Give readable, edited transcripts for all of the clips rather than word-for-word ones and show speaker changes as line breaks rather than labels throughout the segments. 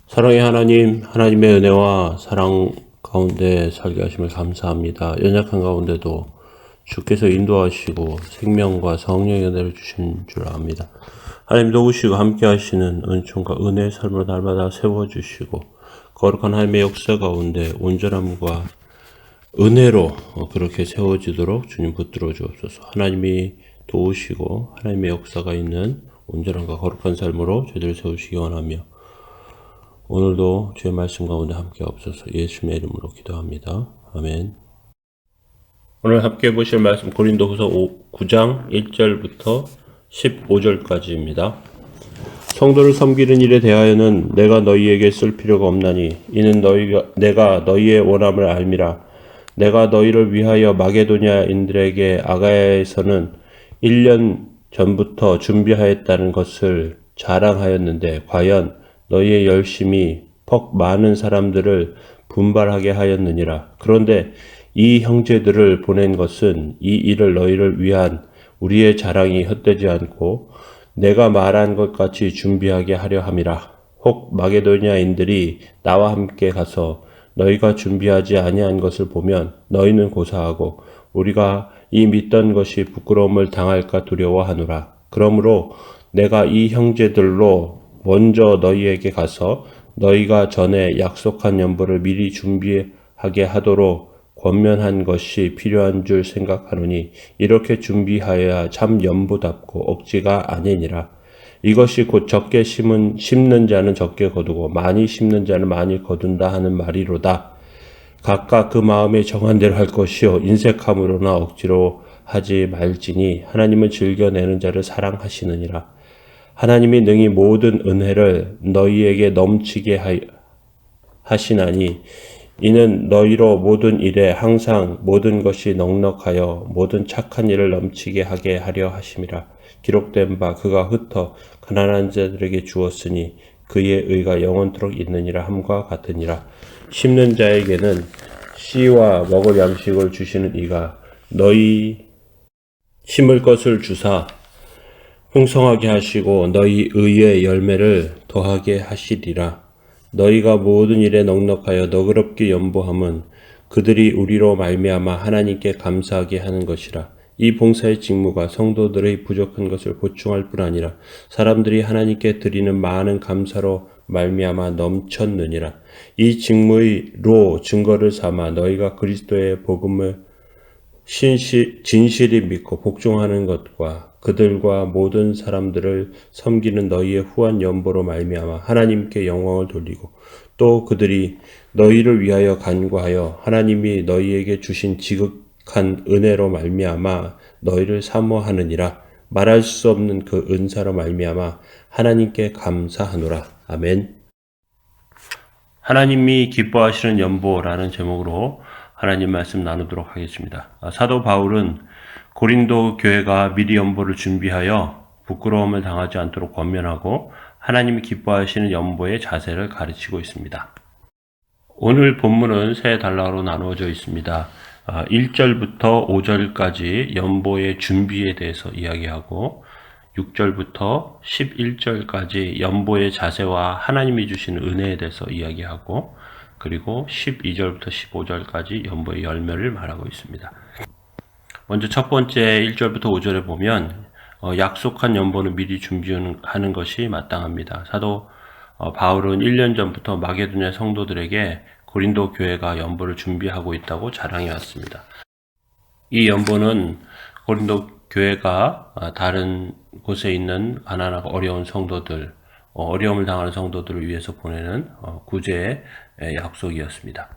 사랑의 하나님, 하나님의 은혜와 사랑 가운데 살게 하심을 감사합니다. 연약한 가운데도 주께서 인도하시고 생명과 성령의 은혜를 주신 줄 압니다. 하나님 도우시고 함께 하시는 은총과 은혜의 삶으로 날마다 세워주시고 거룩한 하나님의 역사 가운데 온전함과 은혜로 그렇게 세워지도록 주님 붙들어 주옵소서. 하나님이 도우시고 하나님의 역사가 있는 온전함과 거룩한 삶으로 저희들을 세우시기 원하며 오늘도 주의 말씀 가운데 함께 없어서 예수님의 이름으로 기도합니다. 아멘. 오늘 함께 보실 말씀 고린도후서 9장 1절부터 15절까지입니다. 성도를 섬기는 일에 대하여는 내가 너희에게 쓸 필요가 없나니 이는 내가 너희의 원함을 알미라. 내가 너희를 위하여 마게도냐인들에게 아가야에서는 1년 전부터 준비하였다는 것을 자랑하였는데 과연 너희의 열심이 퍽 많은 사람들을 분발하게 하였느니라. 그런데 이 형제들을 보낸 것은 이 일을 너희를 위한 우리의 자랑이 헛되지 않고 내가 말한 것 같이 준비하게 하려 함이라. 혹 마게도냐인들이 나와 함께 가서 너희가 준비하지 아니한 것을 보면 너희는 고사하고 우리가 이 믿던 것이 부끄러움을 당할까 두려워하노라. 그러므로 내가 이 형제들로 먼저 너희에게 가서 너희가 전에 약속한 연보를 미리 준비하게 하도록 권면한 것이 필요한 줄 생각하노니 이렇게 준비하여야 참 연보답고 억지가 아니니라. 이것이 곧 적게 심는 자는 적게 거두고 많이 심는 자는 많이 거둔다 하는 말이로다. 각각 그 마음에 정한 대로 할 것이요 인색함으로나 억지로 하지 말지니 하나님은 즐겨내는 자를 사랑하시느니라. 하나님이 능히 모든 은혜를 너희에게 넘치게 하시나니 이는 너희로 모든 일에 항상 모든 것이 넉넉하여 모든 착한 일을 넘치게 하게 하려 하심이라. 기록된 바 그가 흩어 가난한 자들에게 주었으니 그의 의가 영원토록 있느니라 함과 같으니라. 심는 자에게는 씨와 먹을 양식을 주시는 이가 너희 심을 것을 주사 풍성하게 하시고 너희 의의 열매를 더하게 하시리라. 너희가 모든 일에 넉넉하여 너그럽게 연보함은 그들이 우리로 말미암아 하나님께 감사하게 하는 것이라. 이 봉사의 직무가 성도들의 부족한 것을 보충할 뿐 아니라 사람들이 하나님께 드리는 많은 감사로 말미암아 넘쳤느니라. 이 직무로 증거를 삼아 너희가 그리스도의 복음을 진실이 믿고 복종하는 것과 그들과 모든 사람들을 섬기는 너희의 후한 연보로 말미암아 하나님께 영광을 돌리고 또 그들이 너희를 위하여 간구하여 하나님이 너희에게 주신 지극한 은혜로 말미암아 너희를 사모하느니라. 말할 수 없는 그 은사로 말미암아 하나님께 감사하노라. 아멘. 하나님이 기뻐하시는 연보라는 제목으로 하나님 말씀 나누도록 하겠습니다. 사도 바울은 고린도 교회가 미리 연보를 준비하여 부끄러움을 당하지 않도록 권면하고 하나님이 기뻐하시는 연보의 자세를 가르치고 있습니다. 오늘 본문은 세 단락으로 나누어져 있습니다. 1절부터 5절까지 연보의 준비에 대해서 이야기하고 6절부터 11절까지 연보의 자세와 하나님이 주시는 은혜에 대해서 이야기하고 그리고 12절부터 15절까지 연보의 열매를 말하고 있습니다. 먼저 첫 번째 1절부터 5절에 보면 약속한 연보는 미리 준비하는 것이 마땅합니다. 사도 바울은 1년 전부터 마게도냐 성도들에게 고린도 교회가 연보를 준비하고 있다고 자랑해 왔습니다. 이 연보는 고린도 교회가 다른 곳에 있는 가난하고 어려운 성도들, 어려움을 당하는 성도들을 위해서 보내는 구제의 약속이었습니다.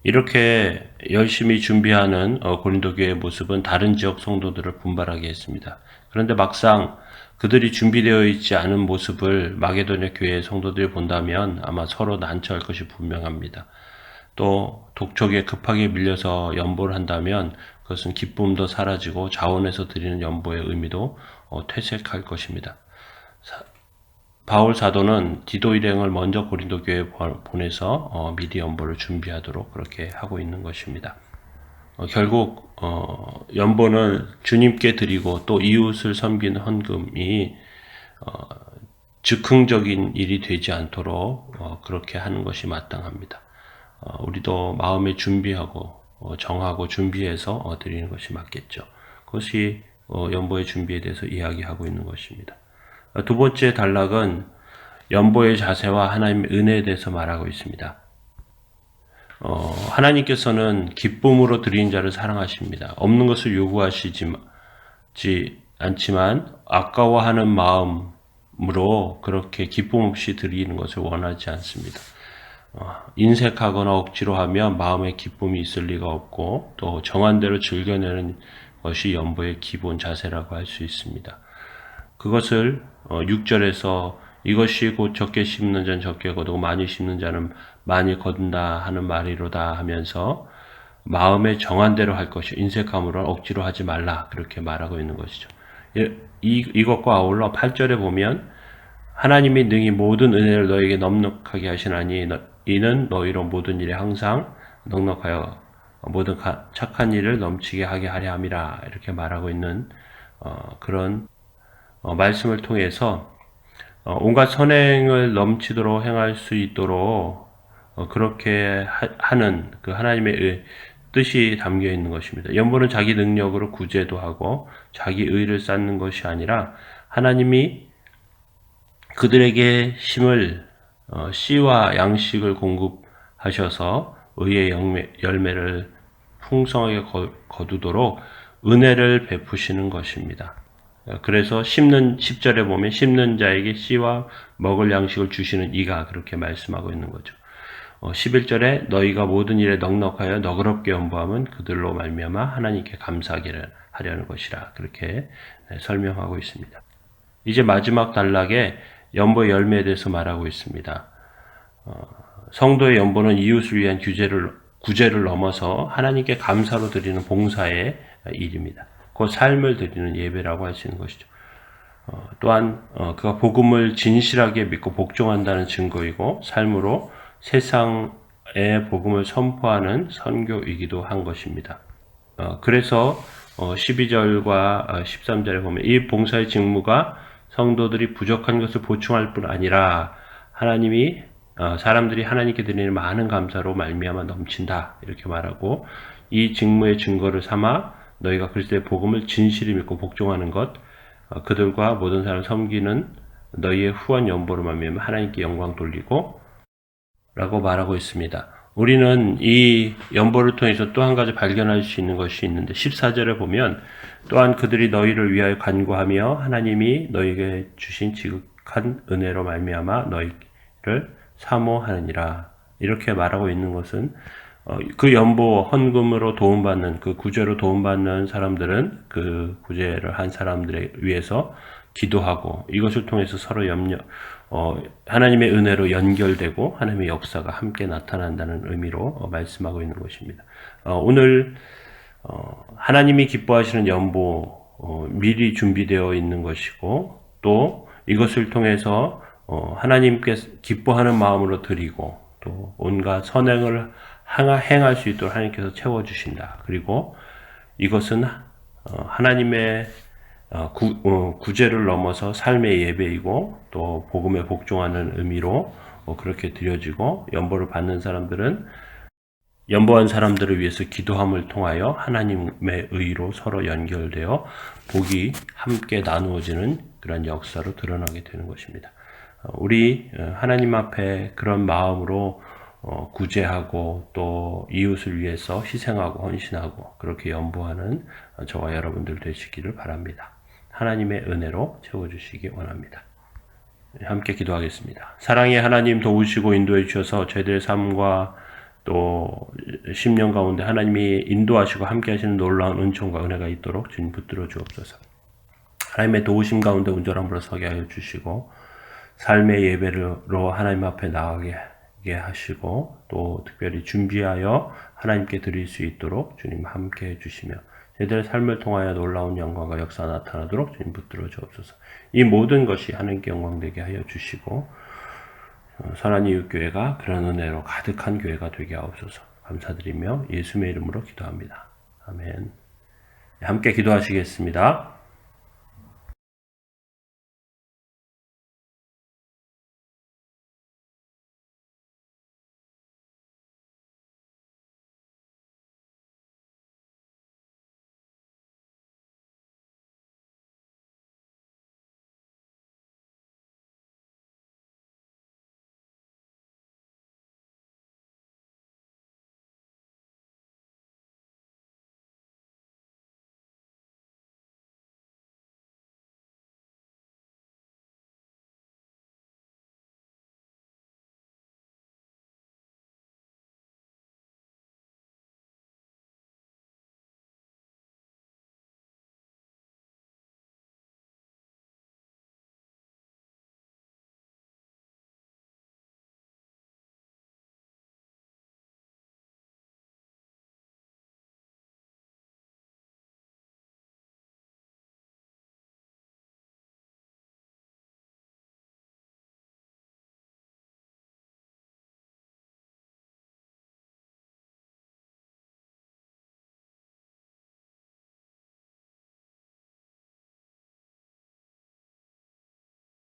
이렇게 열심히 준비하는 고린도 교회의 모습은 다른 지역 성도들을 분발하게 했습니다. 그런데 막상 그들이 준비되어 있지 않은 모습을 마게도냐 교회의 성도들이 본다면 아마 서로 난처할 것이 분명합니다. 또 독촉에 급하게 밀려서 연보를 한다면 그것은 기쁨도 사라지고 자원에서 드리는 연보의 의미도 퇴색할 것입니다. 바울 사도는 디도 일행을 먼저 고린도 교회에 보내서 미리 연보를 준비하도록 그렇게 하고 있는 것입니다. 결국 연보는 주님께 드리고 또 이웃을 섬기는 헌금이 즉흥적인 일이 되지 않도록 그렇게 하는 것이 마땅합니다. 우리도 마음에 준비하고 정하고 준비해서 드리는 것이 맞겠죠. 그것이 연보의 준비에 대해서 이야기하고 있는 것입니다. 두 번째 단락은 연보의 자세와 하나님의 은혜에 대해서 말하고 있습니다. 하나님께서는 기쁨으로 드린 자를 사랑하십니다. 없는 것을 요구하시지 않지만 아까워하는 마음으로 그렇게 기쁨 없이 드리는 것을 원하지 않습니다. 인색하거나 억지로 하면 마음에 기쁨이 있을 리가 없고 또 정한 대로 즐겨내는 것이 연보의 기본 자세라고 할 수 있습니다. 그것을 6절에서 이것이 곧 적게 심는 자는 적게 거두고 많이 심는 자는 많이 거둔다 하는 말이로다 하면서 마음에 정한 대로 할 것이 인색함으로 억지로 하지 말라 그렇게 말하고 있는 것이죠. 이것과 아울러 8절에 보면 하나님이 능히 모든 은혜를 너에게 넉넉하게 하시나니 이는 너희로 모든 일에 항상 넉넉하여 모든 착한 일을 넘치게 하게 하려 함이라 이렇게 말하고 있는 그런 말씀을 통해서 온갖 선행을 넘치도록 행할 수 있도록 그렇게 하는 그 하나님의 뜻이 담겨 있는 것입니다. 연보는 자기 능력으로 구제도 하고 자기 의를 쌓는 것이 아니라 하나님이 그들에게 심을 씨와 양식을 공급하셔서 의의 열매를 풍성하게 거두도록 은혜를 베푸시는 것입니다. 그래서 10절에 보면 심는 자에게 씨와 먹을 양식을 주시는 이가 그렇게 말씀하고 있는 거죠. 11절에 너희가 모든 일에 넉넉하여 너그럽게 연보함은 그들로 말미암아 하나님께 감사하게 하려는 것이라 그렇게 설명하고 있습니다. 이제 마지막 단락에 연보의 열매에 대해서 말하고 있습니다. 성도의 연보는 이웃을 위한 구제를 넘어서 하나님께 감사로 드리는 봉사의 일입니다. 그 삶을 드리는 예배라고 할 수 있는 것이죠. 또한 그가 복음을 진실하게 믿고 복종한다는 증거이고 삶으로 세상에 복음을 선포하는 선교이기도 한 것입니다. 그래서 12절과 13절에 보면 이 봉사의 직무가 성도들이 부족한 것을 보충할 뿐 아니라 사람들이 하나님께 드리는 많은 감사로 말미암아 넘친다 이렇게 말하고 이 직무의 증거를 삼아 너희가 그리스도의 복음을 진실히 믿고 복종하는 것 그들과 모든 사람을 섬기는 너희의 후한 연보로 말미암아 하나님께 영광 돌리고 라고 말하고 있습니다. 우리는 이 연보를 통해서 또 한 가지 발견할 수 있는 것이 있는데 14절에 보면 또한 그들이 너희를 위하여 간구하며 하나님이 너희에게 주신 지극한 은혜로 말미암아 너희를 사모하느니라 이렇게 말하고 있는 것은 그 연보 헌금으로 도움받는 그 구제로 도움받는 사람들은 그 구제를 한 사람들에 위해서 기도하고 이것을 통해서 서로 하나님의 은혜로 연결되고 하나님의 역사가 함께 나타난다는 의미로 말씀하고 있는 것입니다. 오늘 하나님이 기뻐하시는 연보 미리 준비되어 있는 것이고 또 이것을 통해서 하나님께 기뻐하는 마음으로 드리고 또 온갖 선행을 행할 수 있도록 하나님께서 채워주신다. 그리고 이것은 하나님의 구제를 넘어서 삶의 예배이고 또 복음에 복종하는 의미로 그렇게 드려지고 연보를 받는 사람들은 연보한 사람들을 위해서 기도함을 통하여 하나님의 의로 서로 연결되어 복이 함께 나누어지는 그런 역사로 드러나게 되는 것입니다. 우리 하나님 앞에 그런 마음으로 구제하고 또 이웃을 위해서 희생하고 헌신하고 그렇게 연보하는 저와 여러분들 되시기를 바랍니다. 하나님의 은혜로 채워주시기 원합니다. 함께 기도하겠습니다. 사랑의 하나님 도우시고 인도해 주셔서 저희들의 삶과 또 10년 가운데 하나님이 인도하시고 함께 하시는 놀라운 은총과 은혜가 있도록 주님 붙들어 주옵소서. 하나님의 도우심 가운데 온전함으로 서게 하여 주시고 삶의 예배로 하나님 앞에 나가게 하시고 또 특별히 준비하여 하나님께 드릴 수 있도록 주님 함께 해주시며 저희들의 삶을 통하여 놀라운 영광과 역사 나타나도록 주님 붙들어 주옵소서. 이 모든 것이 하나님께 영광되게 하여 주시고 선한 이웃교회가 그런 은혜로 가득한 교회가 되게 하옵소서. 감사드리며 예수의 이름으로 기도합니다. 아멘. 함께 기도하시겠습니다.